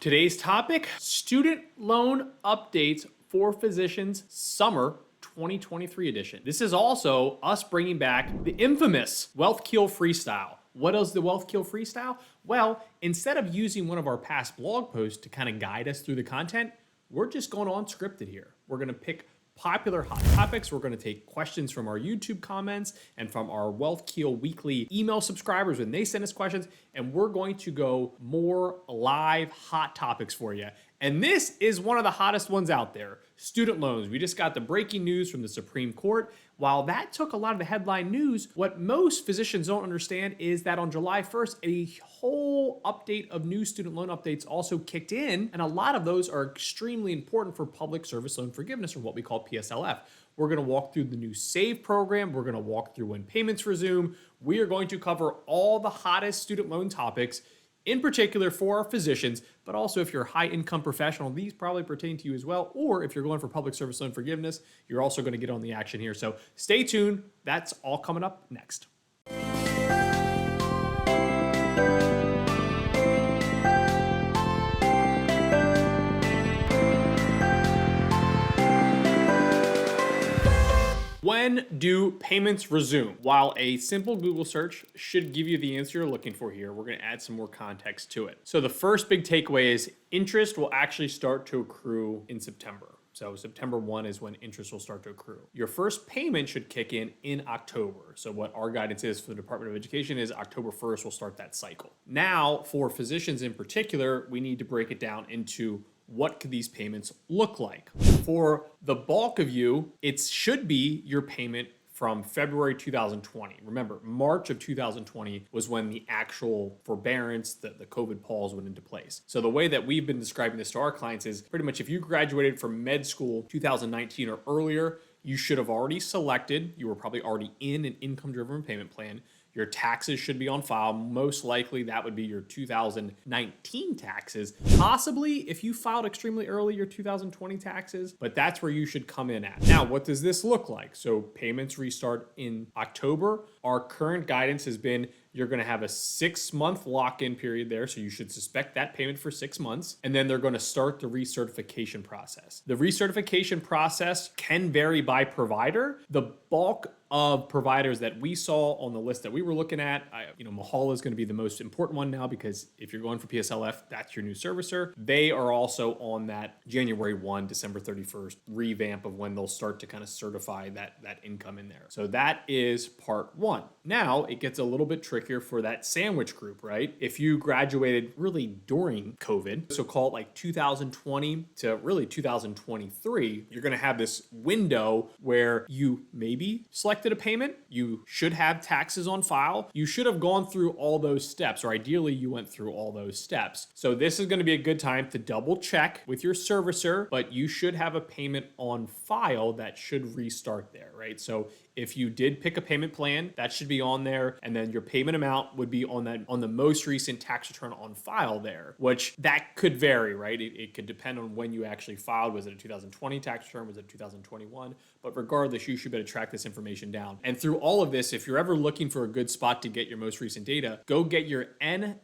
Today's topic, student loan updates for physicians summer 2023 edition. This is also us bringing back the infamous WealthKeel Freestyle. What is the WealthKeel Freestyle? Well, instead of using one of our past blog posts to kind of guide us through the content, we're just going on scripted here. We're going to pick popular hot topics. We're going to take questions from our YouTube comments and from our WealthKeel weekly email subscribers when they send us questions, and we're going to go more live hot topics for you. And this is one of the hottest ones out there, student loans. We just got the breaking news from the Supreme Court. While that took a lot of the headline news, what most physicians don't understand is that on July 1st, a whole update of new student loan updates also kicked in, and a lot of those are extremely important for public service loan forgiveness, or what we call PSLF. We're going to walk through the new SAVE program. We're going to walk through when payments resume. We are going to cover all the hottest student loan topics, in particular for our physicians, but also if you're a high income professional, these probably pertain to you as well. Or if you're going for public service loan forgiveness, you're also going to get on the action here. So stay tuned. That's all coming up next. When do payments resume? While a simple Google search should give you the answer you're looking for here, we're going to add some more context to it. So the first big takeaway is interest will actually start to accrue in September. So September 1 is when interest will start to accrue. Your first payment should kick in October. So what our guidance is for the Department of Education is October 1st will start that cycle. Now, for physicians in particular, we need to break it down into what could these payments look like. For the bulk of you, it should be your payment from February 2020. Remember, March of 2020 was when the actual forbearance, the COVID pause went into place. So the way that we've been describing this to our clients is pretty much if you graduated from med school 2019 or earlier, you should have already selected, you were probably already in an income-driven payment plan. Your taxes should be on file. Most likely that would be your 2019 taxes. Possibly if you filed extremely early, your 2020 taxes, but that's where you should come in at. Now, what does this look like? So payments restart in October. Our current guidance has been you're going to have a 6-month lock-in period there. So you should suspect that payment for 6 months. And then they're going to start the recertification process. The recertification process can vary by provider. The bulk of providers that we saw on the list that we were looking at, Mahala is going to be the most important one now because if you're going for PSLF, that's your new servicer. They are also on that January 1, December 31st revamp of when they'll start to kind of certify that income in there. So that is part one. Now it gets a little bit trickier for that sandwich group, right? If you graduated really during COVID, so call it like 2020 to really 2023, you're going to have this window where you maybe selected a payment, you should have taxes on file, you should have gone through all those steps, or ideally you went through all those steps. So this is going to be a good time to double check with your servicer, but you should have a payment on file that should restart there, right? So if you did pick a payment plan, that should be on there, and then your payment amount would be on the most recent tax return on file there, which that could vary, right? It could depend on when you actually filed. Was it a 2020 tax return? Was it 2021? But regardless, you should be able to track this information down. And through all of this, if you're ever looking for a good spot to get your most recent data, go get your NSLDS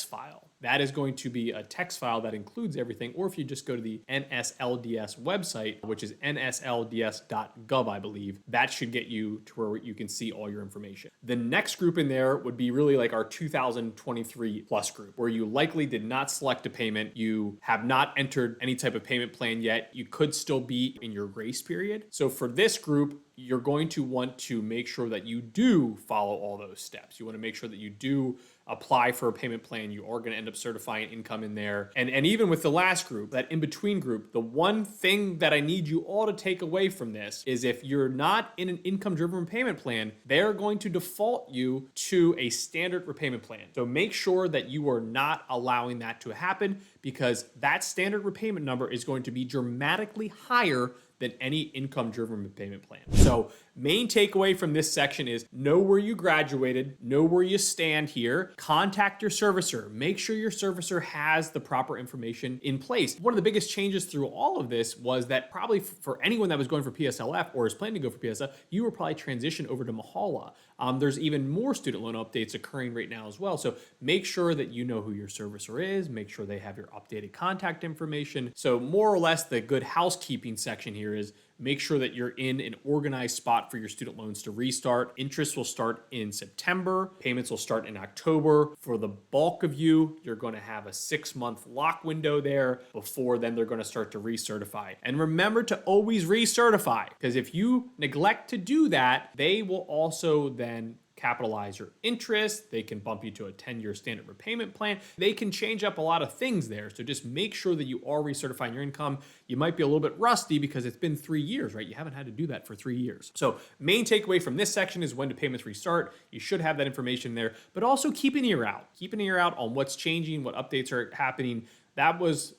file. That is going to be a text file that includes everything. Or if you just go to the NSLDS website, which is nslds.gov, I believe, that should get you to where you can see all your information. The next group in there would be really like our 2023 plus group, where you likely did not select a payment. You have not entered any type of payment plan yet. You could still be in your grace period. So for this group, you're going to want to make sure that you do follow all those steps. You want to make sure that you do apply for a payment plan. You are going to end up certifying income in there. And even with the last group, that in-between group, the one thing that I need you all to take away from this is if you're not in an income-driven repayment plan, they're going to default you to a standard repayment plan. So make sure that you are not allowing that to happen, because that standard repayment number is going to be dramatically higher than any income-driven repayment plan. So main takeaway from this section is know where you graduated, know where you stand here, contact your servicer, make sure your servicer has the proper information in place. One of the biggest changes through all of this was that probably for anyone that was going for PSLF or is planning to go for PSLF, you were probably transitioned over to Mahala. There's even more student loan updates occurring right now as well. So make sure that you know who your servicer is, make sure they have your updated contact information. So more or less the good housekeeping section here is make sure that you're in an organized spot for your student loans to restart. Interest will start in September. Payments will start in October. For the bulk of you, you're going to have a 6-month lock window there before then they're going to start to recertify. And remember to always recertify, because if you neglect to do that, they will also then capitalize your interest. They can bump you to a 10-year standard repayment plan. They can change up a lot of things there. So just make sure that you are recertifying your income. You might be a little bit rusty because it's been 3 years, right? You haven't had to do that for 3 years. So main takeaway from this section is when do payments restart? You should have that information there, but also keep an ear out. Keep an ear out on what's changing, what updates are happening.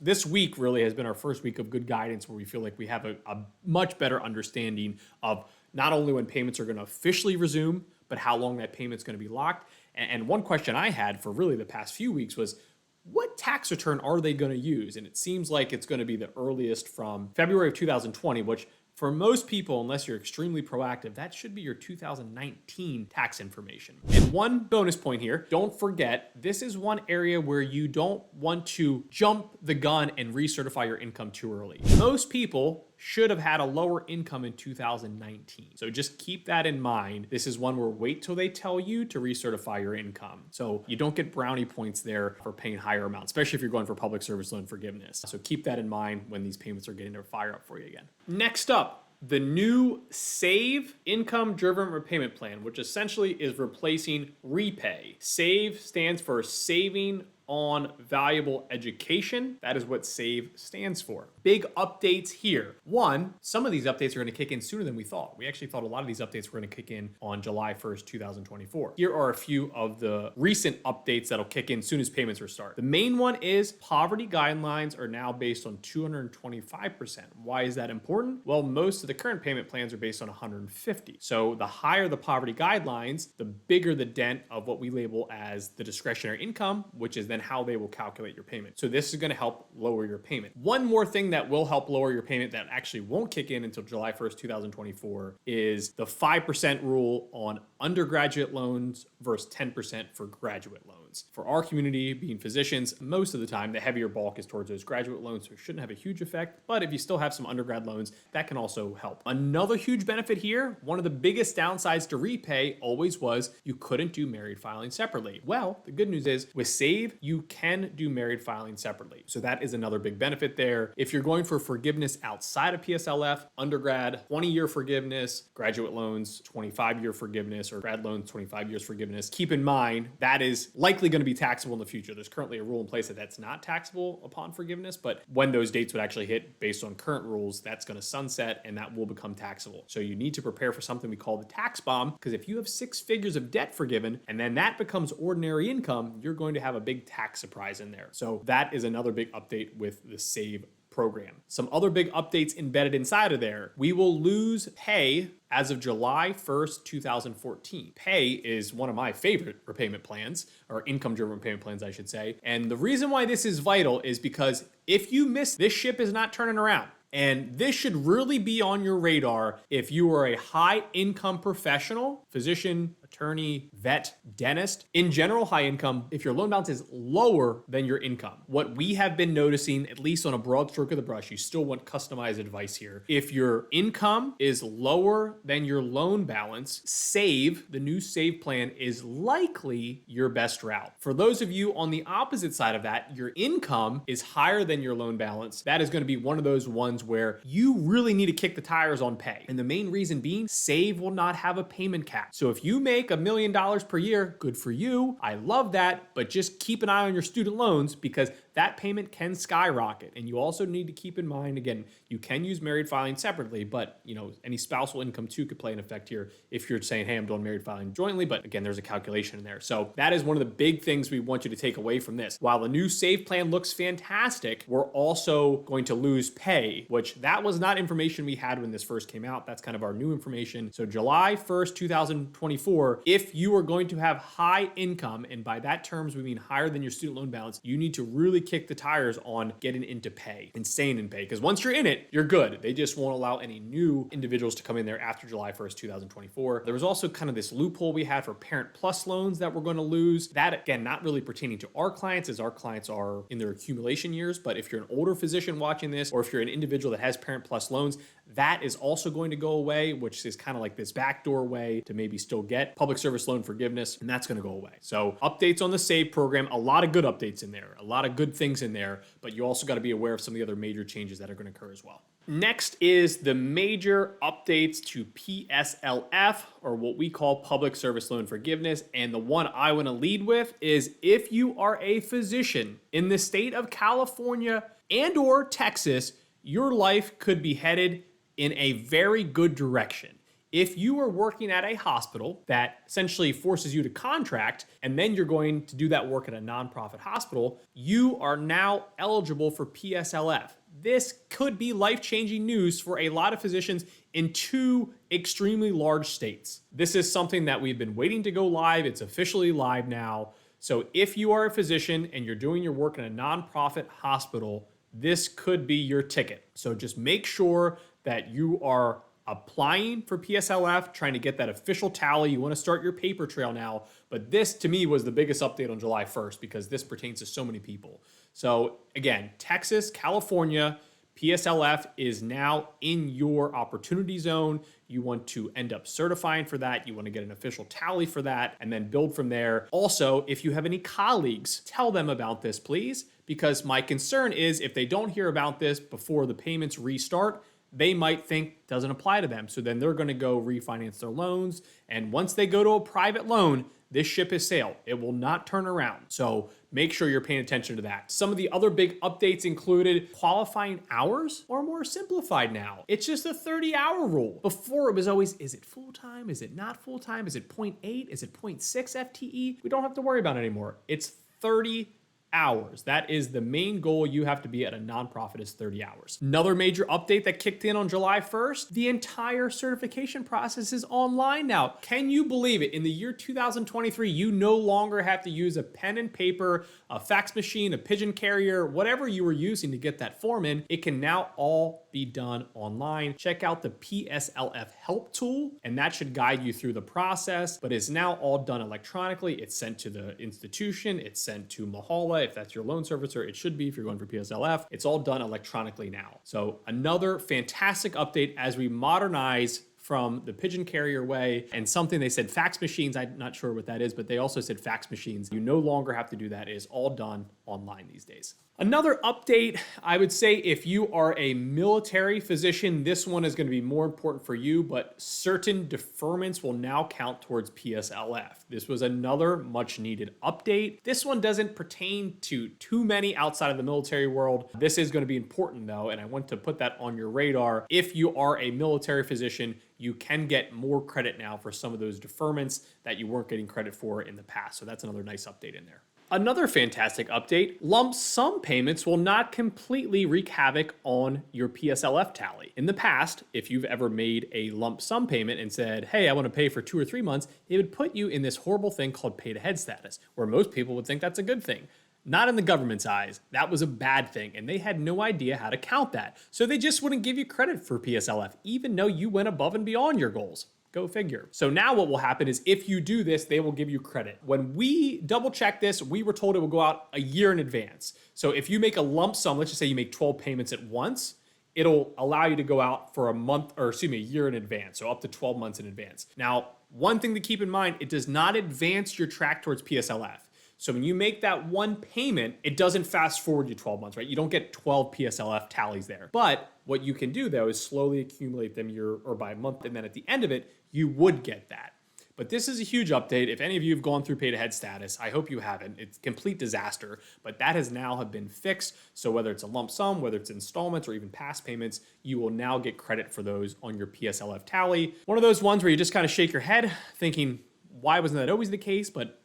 This week really has been our first week of good guidance where we feel like we have a much better understanding of not only when payments are going to officially resume, but how long that payment's going to be locked. And one question I had for really the past few weeks was, what tax return are they going to use? And it seems like it's going to be the earliest from February of 2020, which for most people, unless you're extremely proactive, that should be your 2019 tax information. And one bonus point here, don't forget, this is one area where you don't want to jump the gun and recertify your income too early. Most people should have had a lower income in 2019. So just keep that in mind. This is one where wait till they tell you to recertify your income. So you don't get brownie points there for paying higher amounts, especially if you're going for public service loan forgiveness. So keep that in mind when these payments are getting to fire up for you again. Next up, the new SAVE income-driven repayment plan, which essentially is replacing REPAY. SAVE stands for Saving on Valuable Education. That is what SAVE stands for. Big updates here. One, some of these updates are going to kick in sooner than we thought. We actually thought a lot of these updates were going to kick in on July 1st, 2024. Here are a few of the recent updates that'll kick in soon as payments restart. The main one is poverty guidelines are now based on 225%. Why is that important? Well, most of the current payment plans are based on 150. So the higher the poverty guidelines, the bigger the dent of what we label as the discretionary income, which is then how they will calculate your payment. So this is going to help lower your payment. One more thing that will help lower your payment that actually won't kick in until July 1st, 2024 is the 5% rule on undergraduate loans versus 10% for graduate loans. For our community, being physicians, most of the time, the heavier bulk is towards those graduate loans, so it shouldn't have a huge effect. But if you still have some undergrad loans, that can also help. Another huge benefit here, one of the biggest downsides to REPAY always was you couldn't do married filing separately. Well, the good news is with SAVE, you can do married filing separately. So that is another big benefit there. If you're going for forgiveness outside of PSLF, undergrad, 20-year forgiveness, graduate loans, 25-year forgiveness, or grad loans, 25 years forgiveness, keep in mind that is likely going to be taxable in the future. There's currently a rule in place that that's not taxable upon forgiveness, but when those dates would actually hit based on current rules, that's going to sunset and that will become taxable. So you need to prepare for something we call the tax bomb, because if you have 6 figures of debt forgiven and then that becomes ordinary income, you're going to have a big tax surprise in there. So that is another big update with the SAVE program. Some other big updates embedded inside of there. We will lose pay as of July 1st, 2014. Pay is one of my favorite repayment plans, or income-driven repayment plans, I should say. And the reason why this is vital is because if you miss, this ship is not turning around. And this should really be on your radar if you are a high income professional, physician, attorney, vet, dentist. In general, high income, if your loan balance is lower than your income. What we have been noticing, at least on a broad stroke of the brush, you still want customized advice here. If your income is lower than your loan balance, SAVE, the new SAVE plan, is likely your best route. For those of you on the opposite side of that, your income is higher than your loan balance. That is going to be one of those ones where you really need to kick the tires on pay. And the main reason being, SAVE will not have a payment cap. So if you make $1 million per year, good for you. I love that, but just keep an eye on your student loans because that payment can skyrocket. And you also need to keep in mind, again, you can use married filing separately, but any spousal income too could play an effect here if you're saying, hey, I'm doing married filing jointly, but again, there's a calculation in there. So that is one of the big things we want you to take away from this. While the new SAVE plan looks fantastic, we're also going to lose pay, which that was not information we had when this first came out. That's kind of our new information. So July 1st, 2024, sure if you are going to have high income, and by that terms we mean higher than your student loan balance, you need to really kick the tires on getting into pay and staying in pay, because once you're in it, you're good. They just won't allow any new individuals to come in there after July 1st, 2024. There was also kind of this loophole we had for Parent Plus loans that we're going to lose. That, again, not really pertaining to our clients, as our clients are in their accumulation years, but if you're an older physician watching this, or if you're an individual that has Parent Plus loans, that is also going to go away, which is kind of like this backdoor way to maybe still get public service loan forgiveness, and that's going to go away. So updates on the SAVE program, a lot of good updates in there, a lot of good things in there, but you also got to be aware of some of the other major changes that are going to occur as well. Next is the major updates to PSLF, or what we call public service loan forgiveness. And the one I want to lead with is if you are a physician in the state of California and or Texas, your life could be headed in a very good direction. If you are working at a hospital that essentially forces you to contract, and then you're going to do that work at a nonprofit hospital, you are now eligible for PSLF. This could be life-changing news for a lot of physicians in two extremely large states. This is something that we've been waiting to go live. It's officially live now. So if you are a physician and you're doing your work in a nonprofit hospital, this could be your ticket. So just make sure that you are applying for PSLF, trying to get that official tally. You want to start your paper trail now. But this, to me, was the biggest update on July 1st because this pertains to so many people. So again, Texas, California, PSLF is now in your opportunity zone. You want to end up certifying for that. You want to get an official tally for that and then build from there. Also, if you have any colleagues, tell them about this, please, because my concern is if they don't hear about this before the payments restart, they might think it doesn't apply to them. So then they're going to go refinance their loans. And once they go to a private loan, this ship has sailed. It will not turn around. So make sure you're paying attention to that. Some of the other big updates included qualifying hours are more simplified now. It's just a 30-hour rule. Before it was always, is it full-time? Is it not full-time? Is it 0.8? Is it 0.6 FTE? We don't have to worry about it anymore. It's 30 hours. That is the main goal you have to be at a nonprofit, is 30 hours. Another major update that kicked in on July 1st, the entire certification process is online now. Can you believe it? In the year 2023, you no longer have to use a pen and paper, a fax machine, a pigeon carrier, whatever you were using to get that form in. It can now all be done online. Check out the PSLF help tool, and that should guide you through the process, but it's now all done electronically. It's sent to the institution. It's sent to Mahala. If that's your loan servicer, it should be if you're going for PSLF. It's all done electronically now. So another fantastic update as we modernize from the pigeon carrier way, and something they said fax machines. I'm not sure what that is, but they also said fax machines. You no longer have to do that. It is all done online these days. Another update, I would say if you are a military physician, this one is going to be more important for you, but certain deferments will now count towards PSLF. This was another much needed update. This one doesn't pertain to too many outside of the military world. This is going to be important though, and I want to put that on your radar. If you are a military physician, you can get more credit now for some of those deferments that you weren't getting credit for in the past. So that's another nice update in there. Another fantastic update, lump sum payments will not completely wreak havoc on your PSLF tally. In the past, if you've ever made a lump sum payment and said, hey, I want to pay for 2 or 3 months, it would put you in this horrible thing called pay to head status, where most people would think that's a good thing. Not in the government's eyes. That was a bad thing, and they had no idea how to count that. So they just wouldn't give you credit for PSLF, even though you went above and beyond your goals. Go figure. So now what will happen is if you do this, they will give you credit. When we double check this, we were told it will go out a year in advance. So if you make a lump sum, let's just say you make 12 payments at once, it'll allow you to go out for a year in advance. So up to 12 months in advance. Now, one thing to keep in mind, it does not advance your track towards PSLF. So when you make that one payment, it doesn't fast forward you 12 months, right? You don't get 12 PSLF tallies there. But what you can do though is slowly accumulate them year or by month. And then at the end of it, you would get that. But this is a huge update. If any of you have gone through pay to head status, I hope you haven't. It's a complete disaster, but that has now have been fixed. So whether it's a lump sum, whether it's installments or even past payments, you will now get credit for those on your PSLF tally. One of those ones where you just kind of shake your head thinking, why wasn't that always the case? But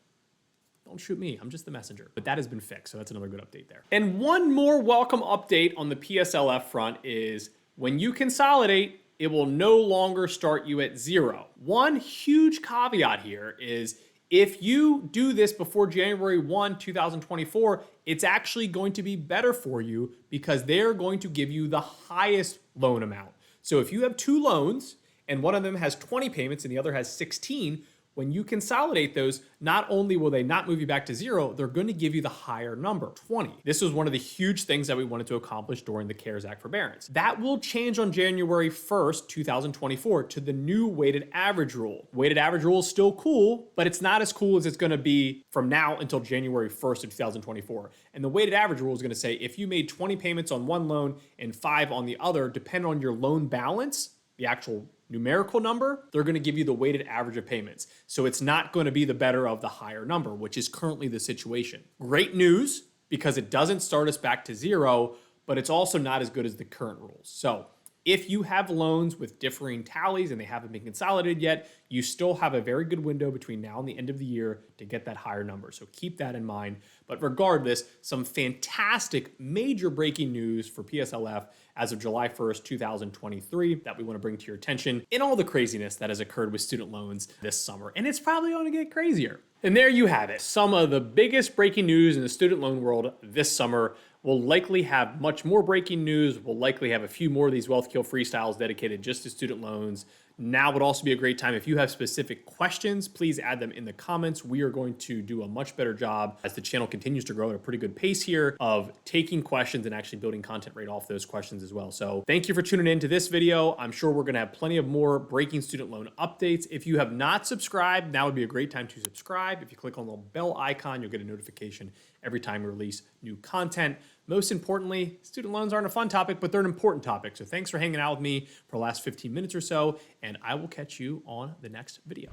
don't shoot me, I'm just the messenger. But that has been fixed, so that's another good update there. And one more welcome update on the PSLF front is when you consolidate, it will no longer start you at 0. One huge caveat here is if you do this before January 1, 2024, it's actually going to be better for you because they're going to give you the highest loan amount. So if you have 2 loans and one of them has 20 payments and the other has 16, when you consolidate those, not only will they not move you back to 0, they're going to give you the higher number, 20. This was one of the huge things that we wanted to accomplish during the CARES Act forbearance. That will change on January 1st, 2024 to the new weighted average rule. Weighted average rule is still cool, but it's not as cool as it's going to be from now until January 1st of 2024. And the weighted average rule is going to say if you made 20 payments on one loan and 5 on the other, depending on your loan balance, the actual numerical number, they're going to give you the weighted average of payments. So it's not going to be the better of the higher number, which is currently the situation. Great news, because it doesn't start us back to 0, but it's also not as good as the current rules. So if you have loans with differing tallies and they haven't been consolidated yet, you still have a very good window between now and the end of the year to get that higher number. So keep that in mind. But regardless, some fantastic major breaking news for PSLF as of July 1st, 2023 that we want to bring to your attention in all the craziness that has occurred with student loans this summer. And it's probably going to get crazier. And there you have it. Some of the biggest breaking news in the student loan world this summer. We'll likely have much more breaking news. We'll likely have a few more of these WealthKeel Freestyles dedicated just to student loans. Now would also be a great time. If you have specific questions, please add them in the comments. We are going to do a much better job as the channel continues to grow at a pretty good pace here of taking questions and actually building content right off those questions as well. So thank you for tuning in to this video. I'm sure we're going to have plenty of more breaking student loan updates. If you have not subscribed, now would be a great time to subscribe. If you click on the bell icon, you'll get a notification every time we release new content. Most importantly, student loans aren't a fun topic, but they're an important topic. So thanks for hanging out with me for the last 15 minutes or so, and I will catch you on the next video.